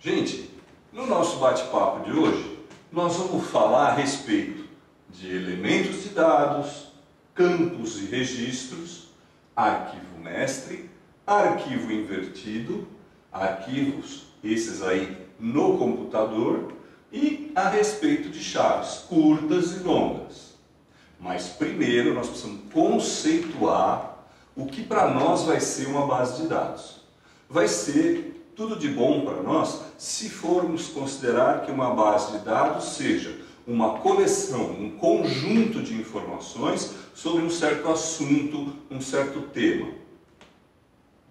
Gente, no nosso bate-papo de hoje, nós vamos falar a respeito de elementos de dados, campos e registros, arquivo mestre, arquivo invertido, arquivos, esses aí no computador, e a respeito de chaves curtas e longas. Mas primeiro nós precisamos conceituar o que para nós vai ser uma base de dados. Vai ser tudo de bom para nós se formos considerar que uma base de dados seja uma coleção, um conjunto de informações sobre um certo assunto, um certo tema.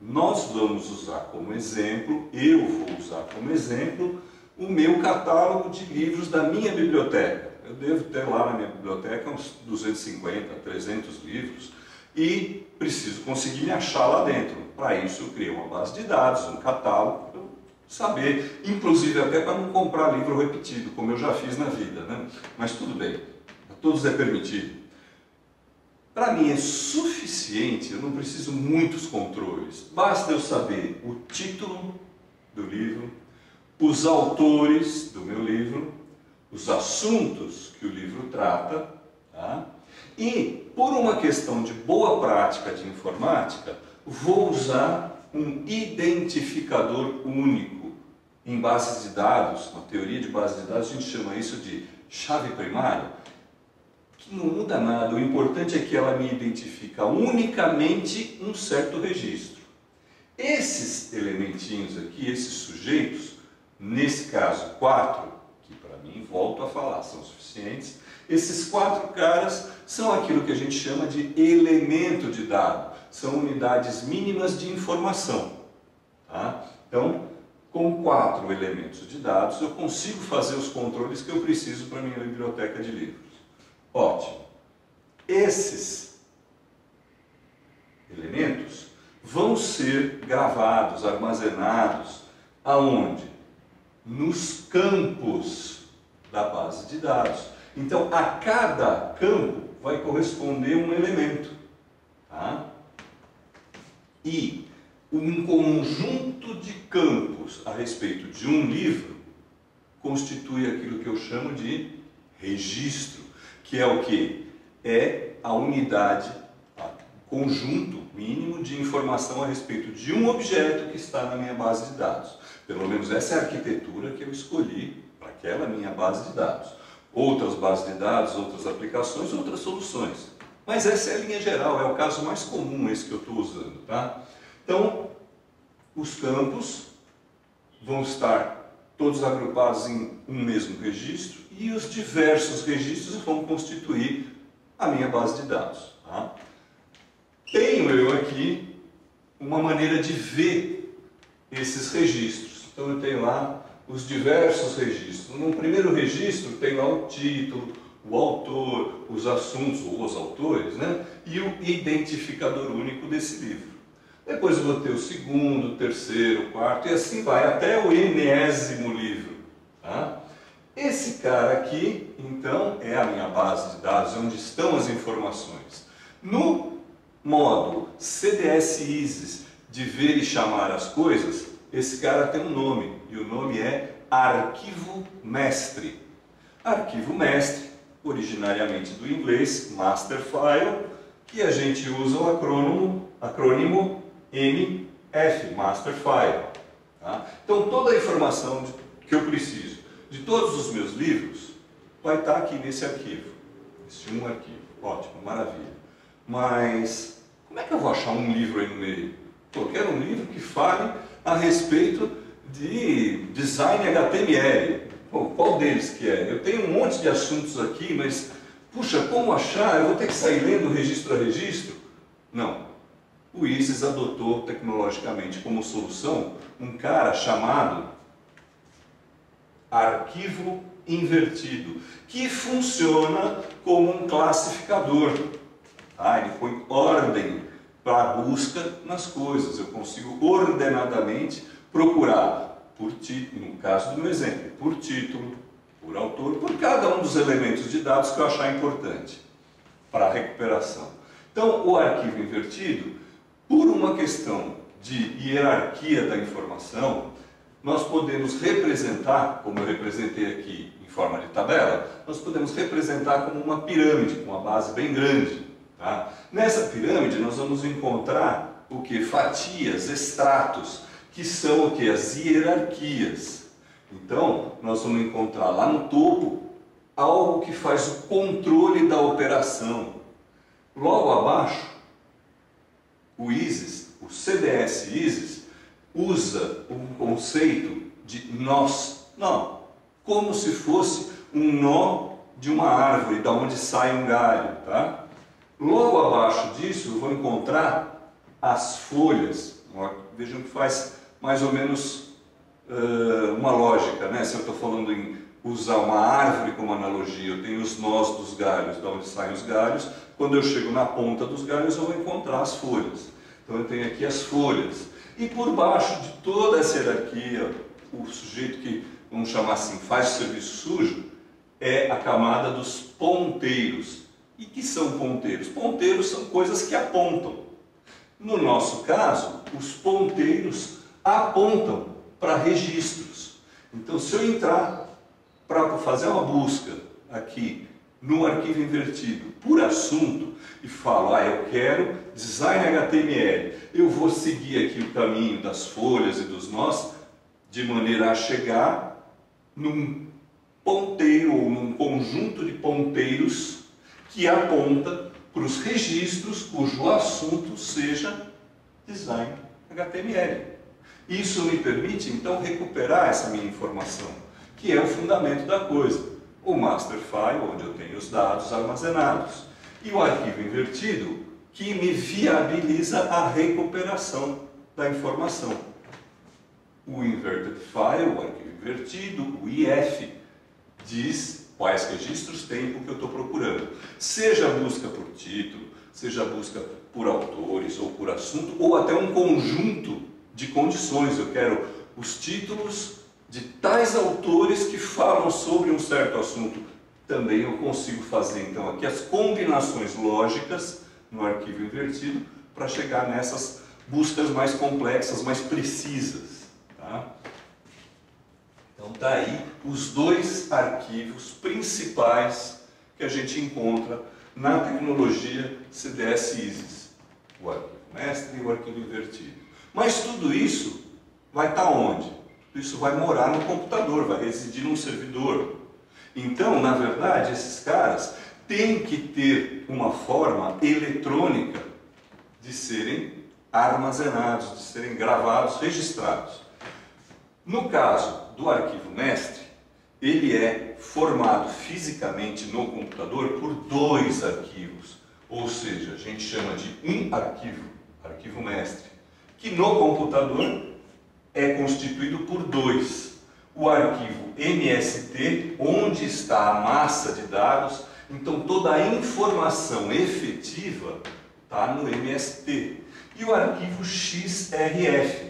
Nós vamos usar como exemplo, eu vou usar como exemplo, o meu catálogo de livros da minha biblioteca. Eu devo ter lá na minha biblioteca uns 250, 300 livros e preciso conseguir me achar lá dentro. Para isso eu criei uma base de dados, um catálogo, para eu saber, inclusive até para não comprar livro repetido, como eu já fiz na vida, né? Mas tudo bem, a todos é permitido. Para mim é suficiente, eu não preciso muitos controles. Basta eu saber o título do livro, os autores do meu livro, os assuntos que o livro trata, tá? E, por uma questão de boa prática de informática, vou usar um identificador único. Em bases de dados, na teoria de bases de dados, a gente chama isso de chave primária, que não muda nada, o importante é que ela me identifica unicamente um certo registro. Esses elementinhos aqui, esses sujeitos, nesse caso 4, que para mim, volto a falar, são suficientes, esses 4 caras são aquilo que a gente chama de elemento de dado, são unidades mínimas de informação. Tá? Então, com 4 elementos de dados, eu consigo fazer os controles que eu preciso para a minha biblioteca de livros. Ótimo. Esses elementos vão ser gravados, armazenados, aonde? Nos campos da base de dados. Então, a cada campo vai corresponder um elemento. Tá? E um conjunto de campos a respeito de um livro constitui aquilo que eu chamo de registro, que é o quê? É a unidade, o conjunto mínimo de informação a respeito de um objeto que está na minha base de dados. Pelo menos essa é a arquitetura que eu escolhi para aquela minha base de dados. Outras bases de dados, outras aplicações, outras soluções. Mas essa é a linha geral, é o caso mais comum esse que eu estou usando. Tá? Então, os campos vão estar todos agrupados em um mesmo registro e os diversos registros vão constituir a minha base de dados. Tá? Tenho eu aqui uma maneira de ver esses registros. Então eu tenho lá os diversos registros. No primeiro registro tem lá o título, o autor, os assuntos ou os autores, né? E o identificador único desse livro. Depois eu vou ter o segundo, o terceiro, o quarto e assim vai até o enésimo livro. Tá? Esse cara aqui, então, é a minha base de dados, onde estão as informações. No modo CDS ISIS de ver e chamar as coisas, esse cara tem um nome, e o nome é arquivo mestre. Arquivo mestre, originariamente do inglês, master file, que a gente usa o acrônimo MF, master file. Tá? Então toda a informação que eu preciso de todos os meus livros vai estar aqui nesse arquivo, esse um arquivo. Ótimo, maravilha. Mas como é que eu vou achar um livro aí no meio? Pô, eu quero um livro que fale a respeito de design HTML. Pô, qual deles que é? Eu tenho um monte de assuntos aqui, mas, puxa, como achar? Eu vou ter que sair lendo registro a registro? Não. O ISIS adotou tecnologicamente como solução um cara chamado arquivo invertido, que funciona como um classificador. Ele põe ordem para a busca nas coisas. Eu consigo ordenadamente procurar por título, no caso do meu exemplo, por título, por autor, por cada um dos elementos de dados que eu achar importante para a recuperação. Então, o arquivo invertido, por uma questão de hierarquia da informação, nós podemos representar, como eu representei aqui em forma de tabela, nós podemos representar como uma pirâmide, com uma base bem grande. Tá? Nessa pirâmide nós vamos encontrar o que? Fatias, estratos, que são o que? As hierarquias. Então, nós vamos encontrar lá no topo algo que faz o controle da operação. Logo abaixo, o ISIS, o CDS ISIS, usa um conceito de nós. Não, como se fosse um nó de uma árvore, da onde sai um galho. Tá? Logo abaixo disso, eu vou encontrar as folhas. Vejam que faz mais ou menos uma lógica, né? Se eu estou falando em usar uma árvore como analogia, eu tenho os nós dos galhos, de onde saem os galhos. Quando eu chego na ponta dos galhos, eu vou encontrar as folhas. Então eu tenho aqui as folhas. E por baixo de toda essa hierarquia, o sujeito que, vamos chamar assim, faz o serviço sujo, é a camada dos ponteiros. E que são ponteiros? Ponteiros são coisas que apontam. No nosso caso, os ponteiros apontam para registros. Então, se eu entrar para fazer uma busca aqui no arquivo invertido por assunto e falo, eu quero design HTML, eu vou seguir aqui o caminho das folhas e dos nós de maneira a chegar num ponteiro ou num conjunto de ponteiros que aponta para os registros cujo assunto seja design HTML. Isso me permite, então, recuperar essa minha informação, que é o fundamento da coisa. O master file, onde eu tenho os dados armazenados, e o arquivo invertido, que me viabiliza a recuperação da informação. O inverted file, o arquivo invertido, o IF, diz quais registros tem o que eu estou procurando. Seja a busca por título, seja a busca por autores ou por assunto, ou até um conjunto de condições. Eu quero os títulos de tais autores que falam sobre um certo assunto. Também eu consigo fazer, então, aqui as combinações lógicas no arquivo invertido para chegar nessas buscas mais complexas, mais precisas. Tá? Então, daí os dois arquivos principais que a gente encontra na tecnologia CDS-ISIS, o arquivo mestre e o arquivo invertido. Mas tudo isso vai estar onde? Tudo isso vai morar no computador, vai residir num servidor. Então, na verdade, esses caras têm que ter uma forma eletrônica de serem armazenados, de serem gravados, registrados. No caso do arquivo mestre, ele é formado fisicamente no computador por dois arquivos, ou seja, a gente chama de um arquivo, arquivo mestre, que no computador é constituído por dois. O arquivo MST, onde está a massa de dados, então toda a informação efetiva está no MST. E o arquivo XRF,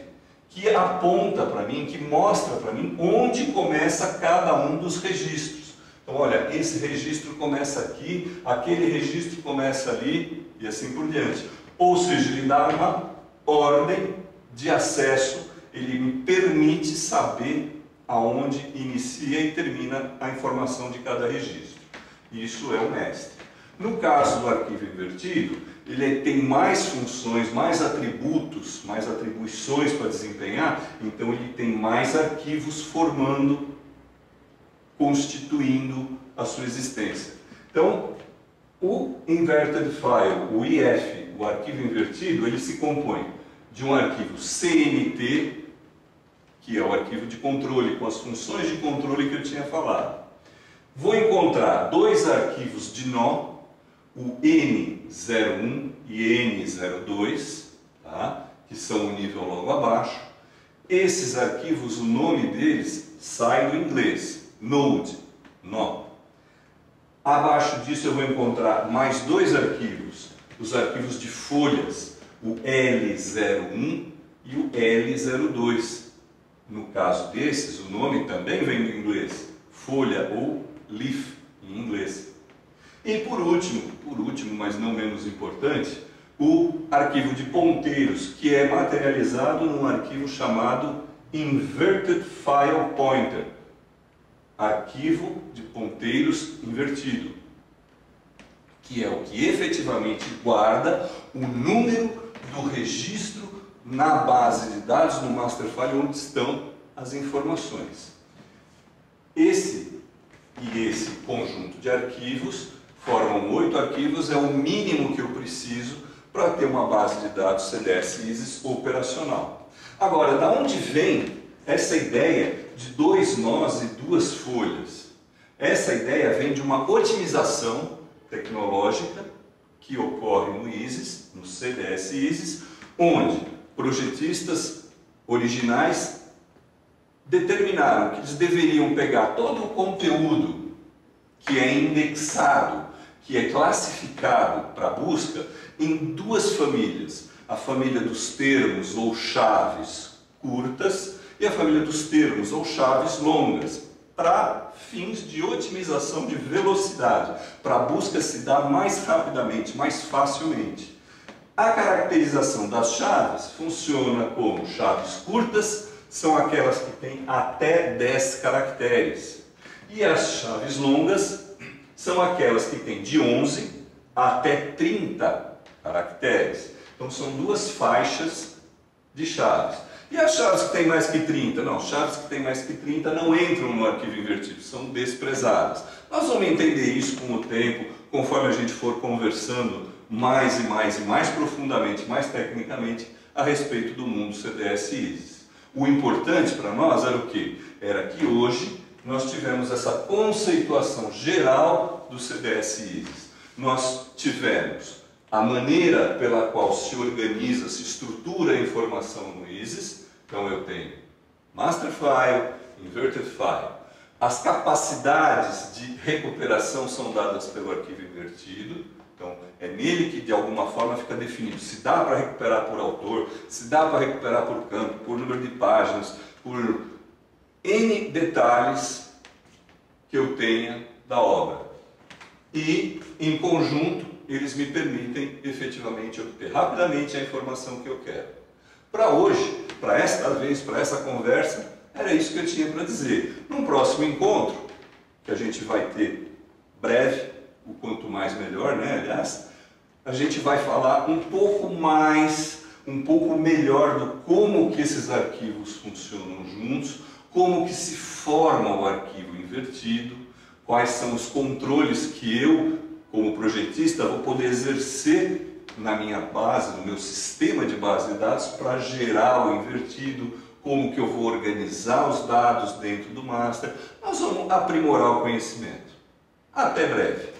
que aponta para mim, que mostra para mim onde começa cada um dos registros. Então, olha, esse registro começa aqui, aquele registro começa ali e assim por diante. Ou seja, ele dá uma ordem de acesso, ele me permite saber aonde inicia e termina a informação de cada registro. Isso é o mestre. No caso do arquivo invertido, ele tem mais funções, mais atributos, mais atribuições para desempenhar, então ele tem mais arquivos formando, constituindo a sua existência. Então, o inverted file, o IF, o arquivo invertido, ele se compõe de um arquivo CNT, que é o arquivo de controle, com as funções de controle que eu tinha falado. Vou encontrar dois arquivos de nó, o N01 e N02, tá? Que são o nível logo abaixo. Esses arquivos, o nome deles sai do inglês, node, nó. Abaixo disso eu vou encontrar mais dois arquivos, os arquivos de folhas, o L01 e o L02. No caso desses, o nome também vem do inglês, folha ou leaf em inglês. E por último, mas não menos importante, o arquivo de ponteiros, que é materializado num arquivo chamado Inverted File Pointer, arquivo de ponteiros invertido, que é o que efetivamente guarda o número do registro na base de dados, no master file, onde estão as informações. Esse e esse conjunto de arquivos formam 8 arquivos, é o mínimo que eu preciso para ter uma base de dados CDS-ISIS operacional. Agora, da onde vem essa ideia de 2 nós e 2 folhas? Essa ideia vem de uma otimização tecnológica que ocorre no ISIS, no CDS-ISIS, onde projetistas originais determinaram que eles deveriam pegar todo o conteúdo que é indexado, que é classificado para busca, em 2 famílias. A família dos termos ou chaves curtas e a família dos termos ou chaves longas, para fins de otimização de velocidade, para a busca se dar mais rapidamente, mais facilmente. A caracterização das chaves funciona como chaves curtas, são aquelas que têm até 10 caracteres. E as chaves longas são aquelas que têm de 11 até 30 caracteres. Então são 2 faixas de chaves. E as chaves que têm mais que 30? Não, chaves que têm mais que 30 não entram no arquivo invertido, são desprezadas. Nós vamos entender isso com o tempo, conforme a gente for conversando mais e mais profundamente, mais tecnicamente, a respeito do mundo CDS-ISIS. O importante para nós era o quê? Era que hoje nós tivemos essa conceituação geral do CDS-ISIS. Nós tivemos a maneira pela qual se organiza, se estrutura a informação no ISIS. Então eu tenho Master File, Inverted File. As capacidades de recuperação são dadas pelo arquivo invertido. Então é nele que de alguma forma fica definido se dá para recuperar por autor, se dá para recuperar por campo, por número de páginas, por N detalhes que eu tenha da obra. E em conjunto eles me permitem efetivamente obter rapidamente a informação que eu quero. Para hoje, para esta vez, para essa conversa, era isso que eu tinha para dizer. Num próximo encontro, que a gente vai ter breve, o quanto mais melhor, né? Aliás, a gente vai falar um pouco mais, um pouco melhor do como que esses arquivos funcionam juntos, como que se forma o arquivo invertido, quais são os controles que eu, como projetista, vou poder exercer na minha base, no meu sistema de base de dados para gerar o invertido, como que eu vou organizar os dados dentro do master. Nós vamos aprimorar o conhecimento. Até breve!